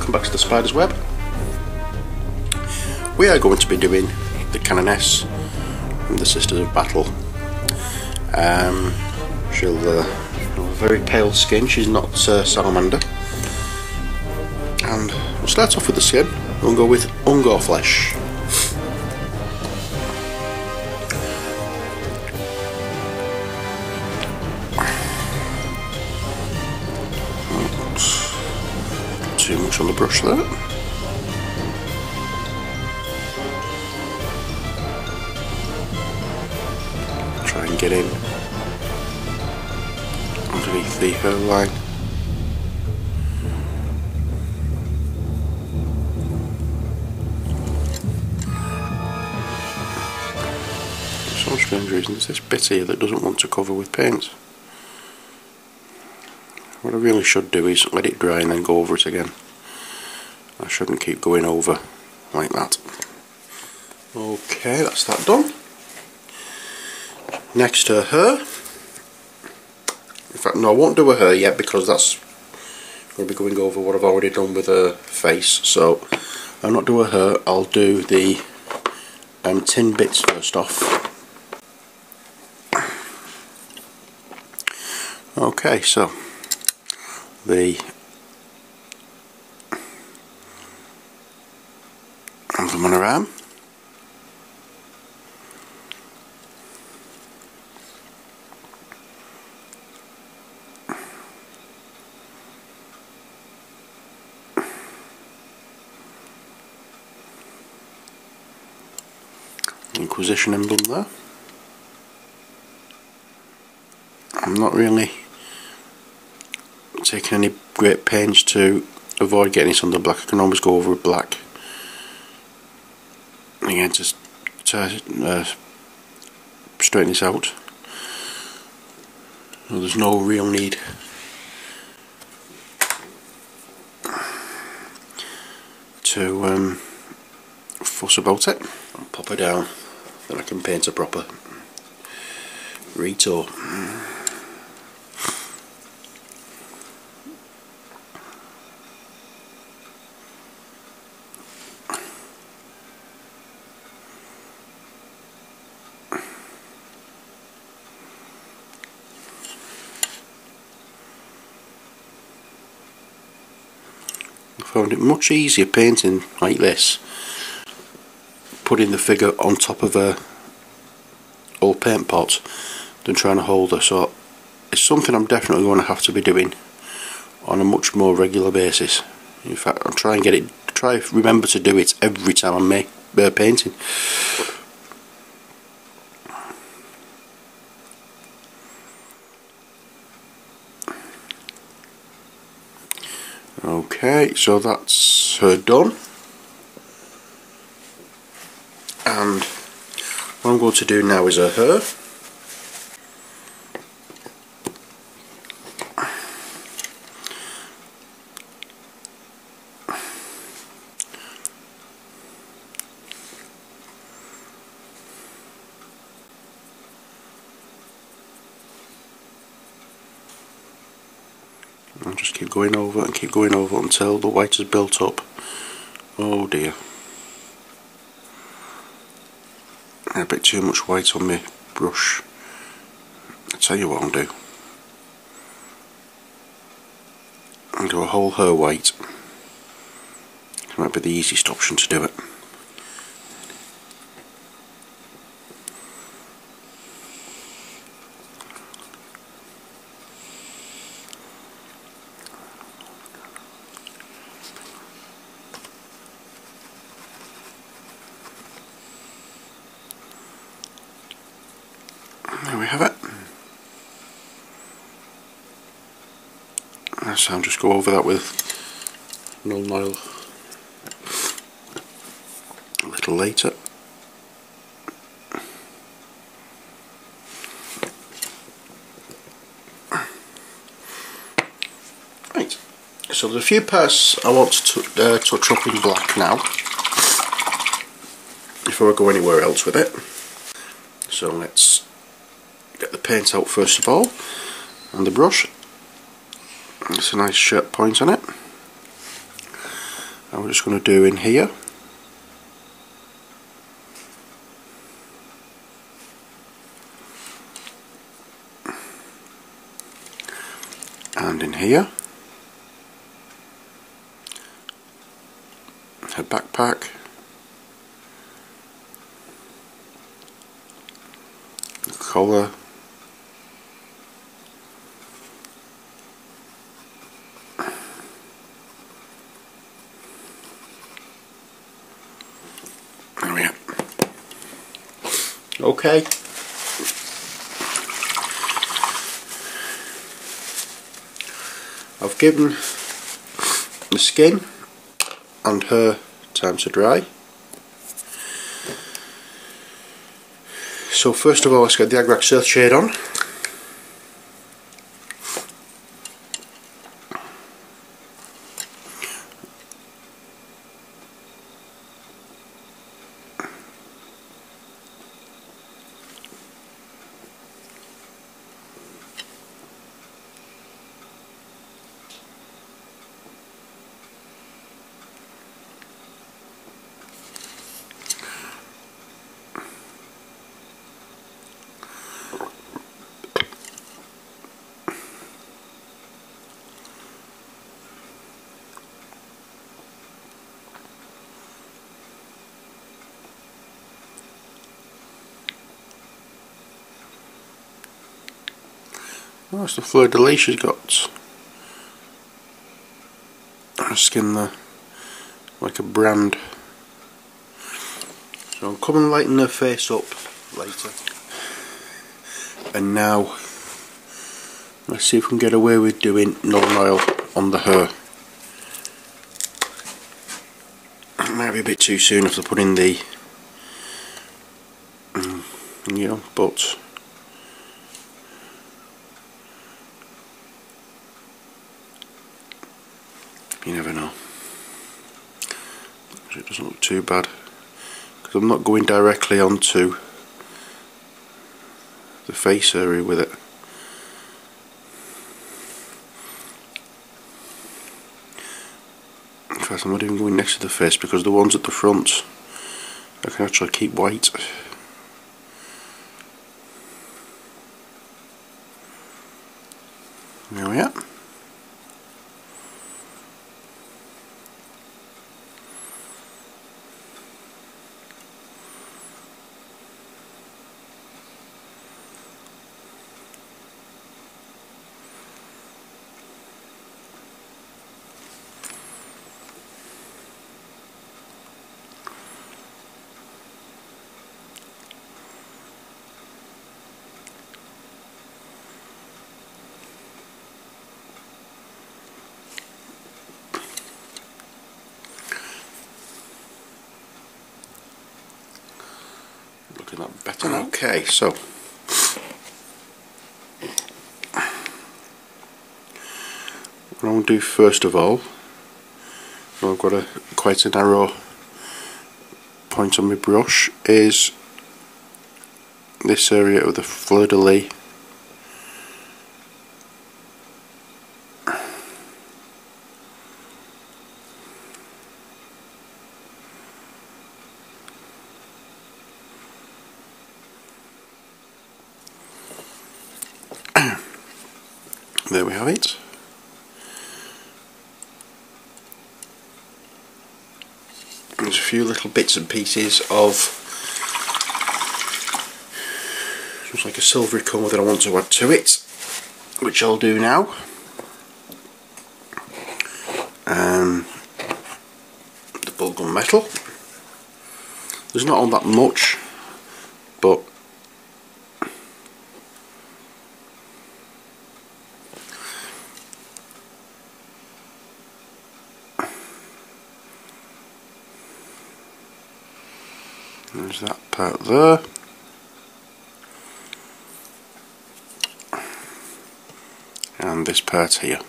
welcome back to the Spider's Web. We are going to be doing the Canoness from the Sisters of Battle. She'll have a very pale skin, she's not salamander. And we'll start off with the skin, we'll go with Ungor Flesh. Too much on the brush there. Try and get in underneath the hairline. For some strange reason there's this bit here that doesn't want to cover with paint. What I really should do is let it dry and then go over it again. I shouldn't keep going over like that. Okay, that's that done. Next to her, in fact no, I won't do her hair yet because that's going to be going over what I've already done with her face, so I'll not do her hair, I'll do the tin bits first off. Okay, so the emblem on her arm, Inquisition emblem there. I'm not really taking any great pains to avoid getting it on the black. I can always go over with black again to straighten this out. So there's no real need to fuss about it. I'll pop her down, then I can paint a proper retour. I found it much easier painting like this, putting the figure on top of a old paint pot, than trying to hold her. So it's something I'm definitely going to have to be doing on a much more regular basis. In fact, I'll try and remember to do it every time I'm painting. Okay, so that's her done, and what I'm going to do now is her hair. I'll just keep going over and keep going over until the white is built up. Oh dear. A bit too much white on my brush. I'll tell you what I'll do. I'll do a whole hair white. It might be the easiest option to do it. There we have it. So I'll just go over that with Nuln Oil a little later. Right, so there's a few parts I want to touch up in black now before I go anywhere else with it. So let's get the paint out first of all, and the brush. It's a nice sharp point on it. And we're just going to do in here. And in here. Her backpack. The collar. There we are. Okay. I've given the skin and her time to dry. So first of all, let's get the Agrax Earthshade on. Oh, that's the fleur de lis she's got. Her skin there, like a brand. So I'll come and lighten her face up later. And now, let's see if we can get away with doing Nuln Oil on the hair. It might be a bit too soon after putting the, you know, but you never know. It doesn't look too bad because I'm not going directly onto the face area with it. In fact, I'm not even going next to the face because the ones at the front I can actually keep white. There we are. Looking a lot better now. Okay, so what I'm going to do first of all, I've got quite a narrow point on my brush, is this area of the fleur de lis. There we have it. There's a few little bits and pieces of looks like a silvery colour that I want to add to it, which I'll do now. The Boltgun Metal. There's not all that much, but there's that part there. And this part here.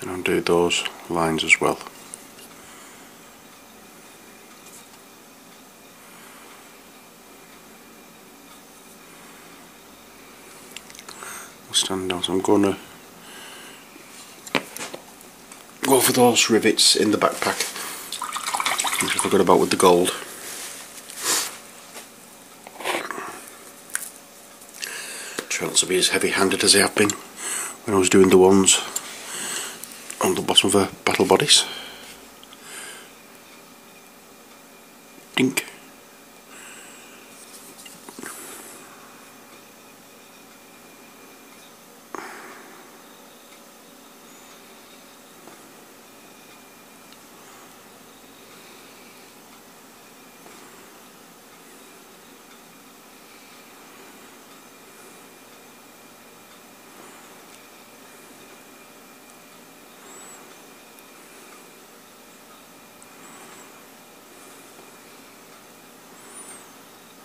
And I'll do those lines as well. stand down, so I'm going to go for those rivets in the backpack, which I forgot about with the gold. Try not to be as heavy-handed as I have been when I was doing the ones on the bottom of the battle bodies. Dink.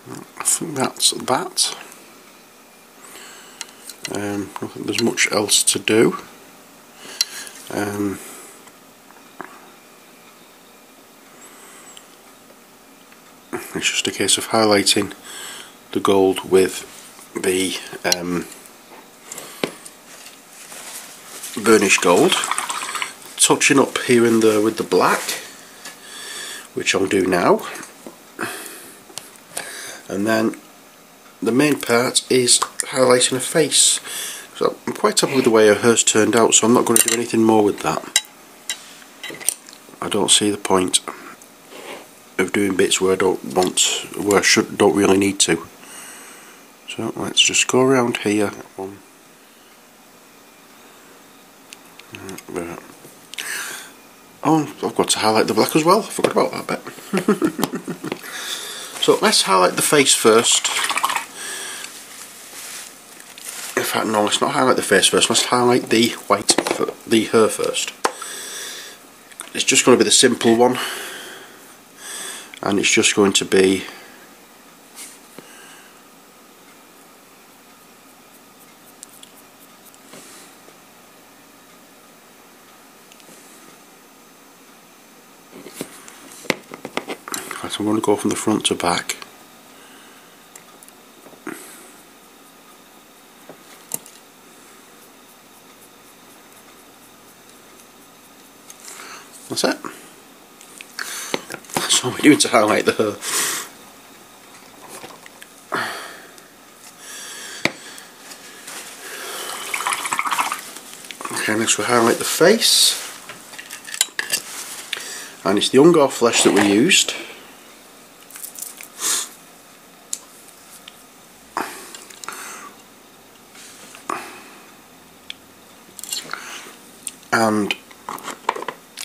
I think that's that. I don't think there's much else to do. It's just a case of highlighting the gold with the burnished gold, touching up here and there with the black, which I'll do now. And then the main part is highlighting a face. So I'm quite happy with the way hers turned out, so I'm not going to do anything more with that. I don't see the point of doing bits where I don't want, where I don't really need to. So let's just go around here. Oh, I've got to highlight the black as well. I forgot about that bit. So let's highlight the face first. In fact, no, let's not highlight the face first. Let's highlight the white, the hair first. It's just going to be the simple one, and it's just going to be so I'm going to go from the front to back. That's it. That's all we're doing to highlight the hair. Okay, next we'll highlight the face. And it's the Ungor Flesh that we used. And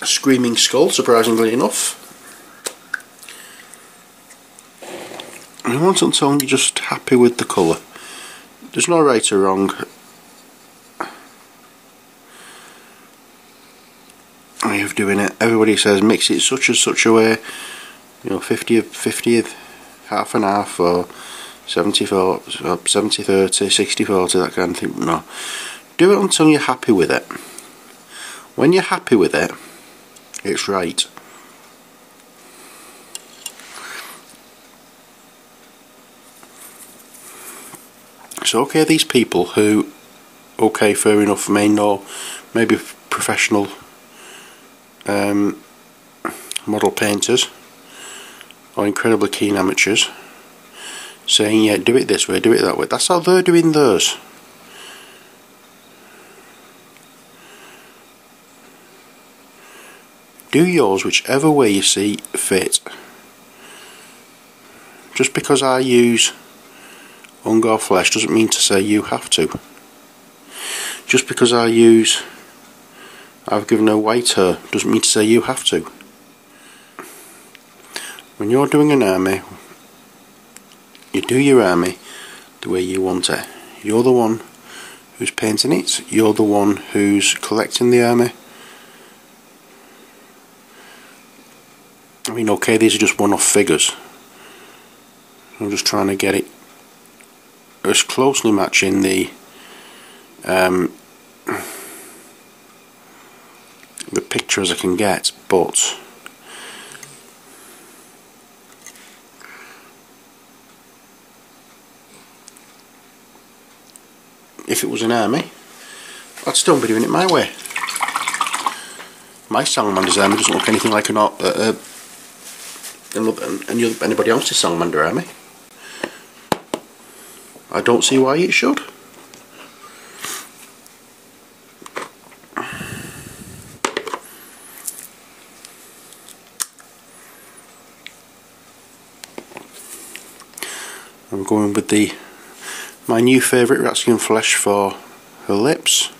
a Screaming Skull, surprisingly enough. And once I'm telling you, just happy with the colour. There's no right or wrong. Way of doing it. Everybody says mix it such and such a way, you know, 50th, half and half, or 70-30, 60-40, that kind of thing. No. Do it until you're happy with it. When you're happy with it, it's right. So okay, these people who, okay, fair enough, may know, maybe professional model painters or incredibly keen amateurs, saying, yeah, do it this way, do it that way. That's how they're doing theirs. Do yours whichever way you see fit. Just because I use Ungor Flesh doesn't mean to say you have to. Just because I've given her white hair doesn't mean to say you have to. When you're doing an army, you do your army the way you want it. You're the one who's painting it, you're the one who's collecting the army. I mean, okay, these are just one-off figures. I'm just trying to get it as closely matching the picture as I can get, but if it was an army, I'd still be doing it my way. My Salamanders army doesn't look anything like anybody else's Salamander army. I don't see why it should. I'm going with my new favourite Ratskin Flesh for her lips.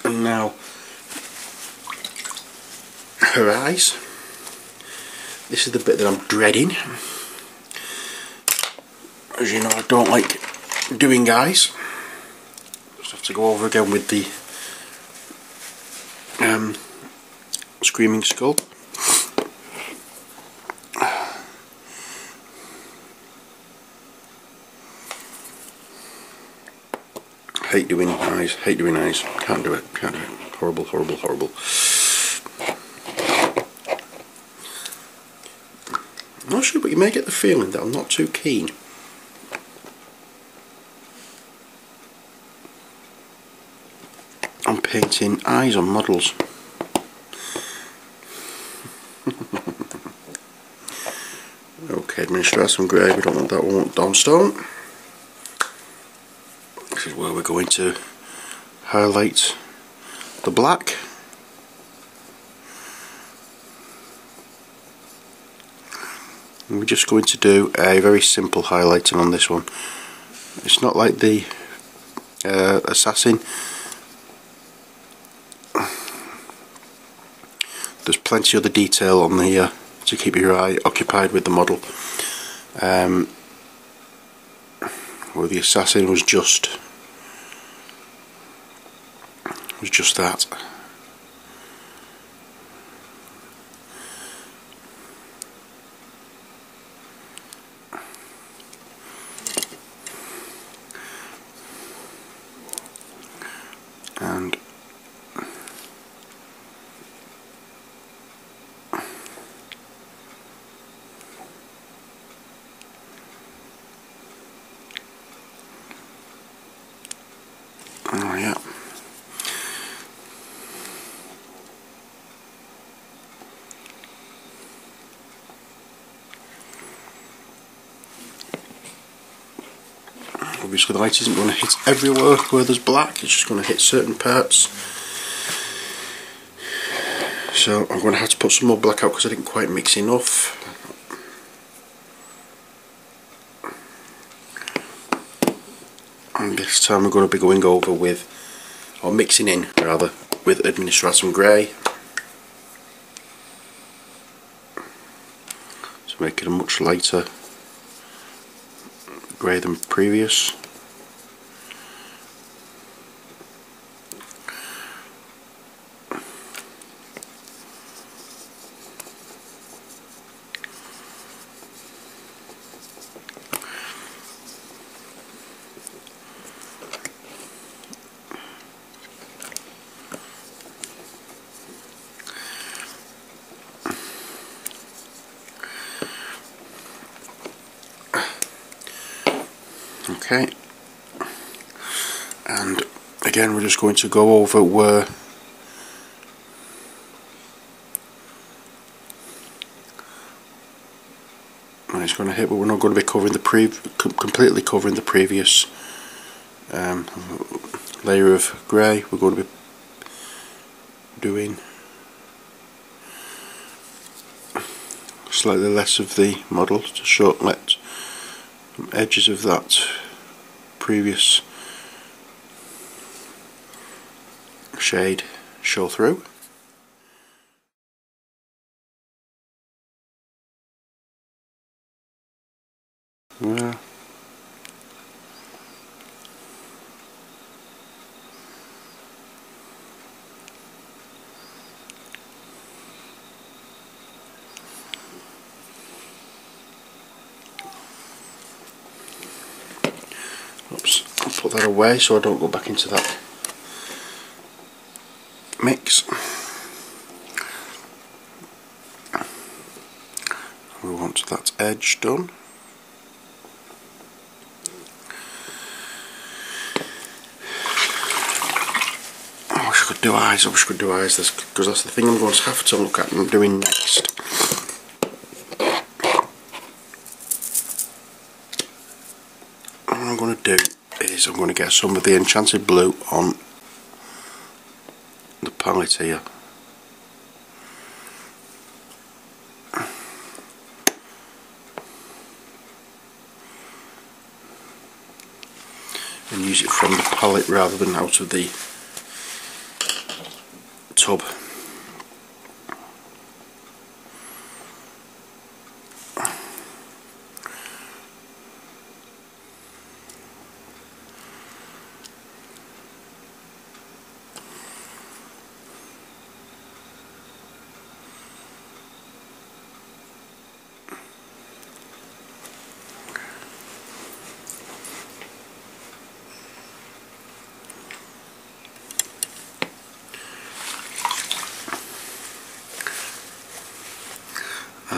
And now her eyes. This is the bit that I'm dreading. As you know, I don't like doing eyes. Just have to go over again with the Screaming Skull. Hate doing eyes, can't do it, horrible, horrible, horrible. I'm not sure, but you may get the feeling that I'm not too keen. I'm painting eyes on models. Okay, Administratum Grey, we don't want that, we want Dawnstone. This is where we're going to highlight the black. And we're just going to do a very simple highlighting on this one. It's not like the Assassin. There's plenty of the detail on here to keep your eye occupied with the model. Where the Assassin was just that. And oh yeah. Obviously the light isn't going to hit everywhere where there's black, it's just going to hit certain parts. So I'm going to have to put some more black out because I didn't quite mix enough. And this time we're going to be going over with, or mixing in rather, with Administratum Grey. To make it a much lighter grey than previous. Okay, and again we're just going to go over where and it's going to hit, but we're not going to be covering the completely covering the previous layer of grey. We're going to be doing slightly less of the model to let some edges of that previous shade show through. Yeah. Oops, I'll put that away so I don't go back into that legs. We want that edge done. I wish I could do eyes, because that's the thing I'm going to have to look at and doing next. What I'm going to do is I'm going to get some of the Enchanted Blue on the palette here. And use it from the palette rather than out of the tub.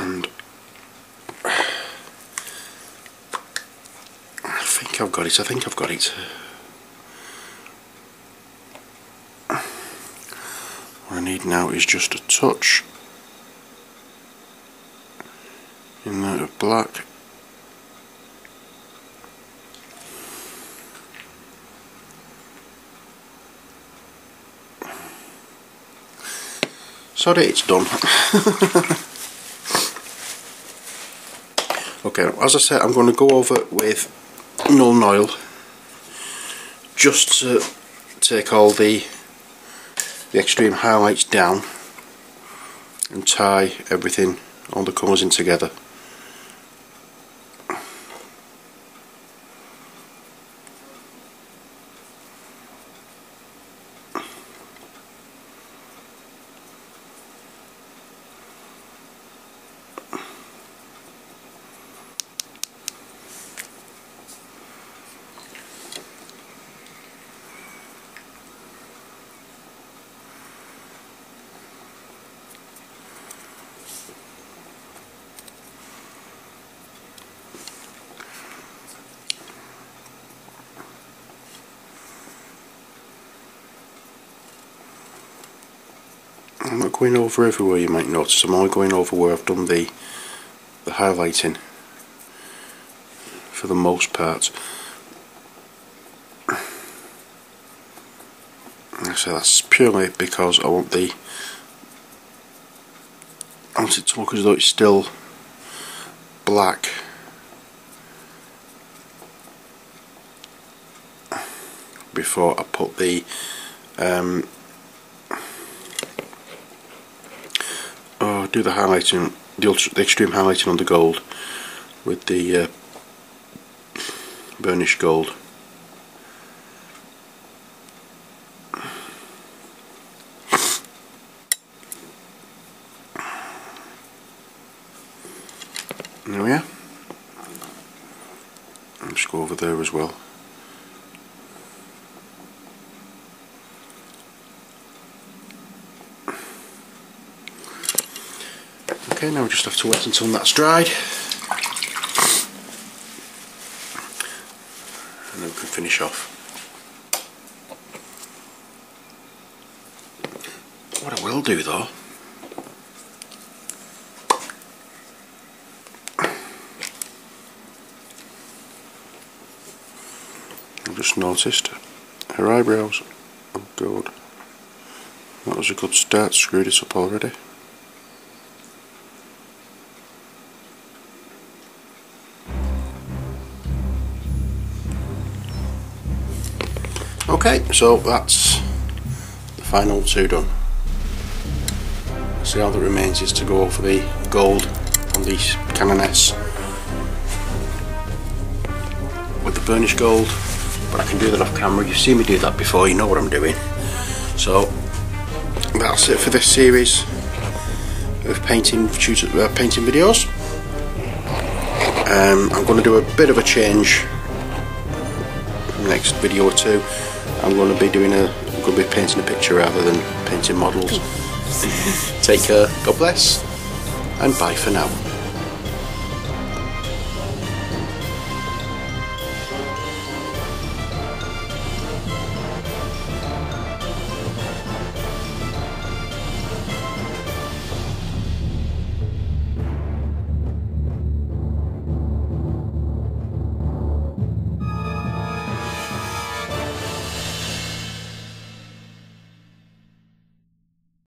And I think I've got it. What I need now is just a touch in that of black. Sorry, it's done. Okay, as I said, I'm going to go over it with Nuln Oil just to take all the extreme highlights down and tie everything, all the colours in together. I'm not going over everywhere, you might notice. I'm only going over where I've done the highlighting for the most part. So that's purely because I want it to look as though it's still black. Before I put the do the highlighting, the extreme highlighting on the gold with the burnished gold. There we are. I'll just go over there as well. Okay, now we just have to wait until that's dried and then we can finish off. What I will do though, I've just noticed her eyebrows are good. That was a good start, screwed it up already. Okay, so that's the final two done. So all that remains is to go over the gold on the Canoness with the burnished gold, but I can do that off camera. You've seen me do that before, you know what I'm doing. So that's it for this series of painting videos. I'm going to do a bit of a change next video or two. I'm going to going to be painting a picture rather than painting models. Take care, God bless, and bye for now.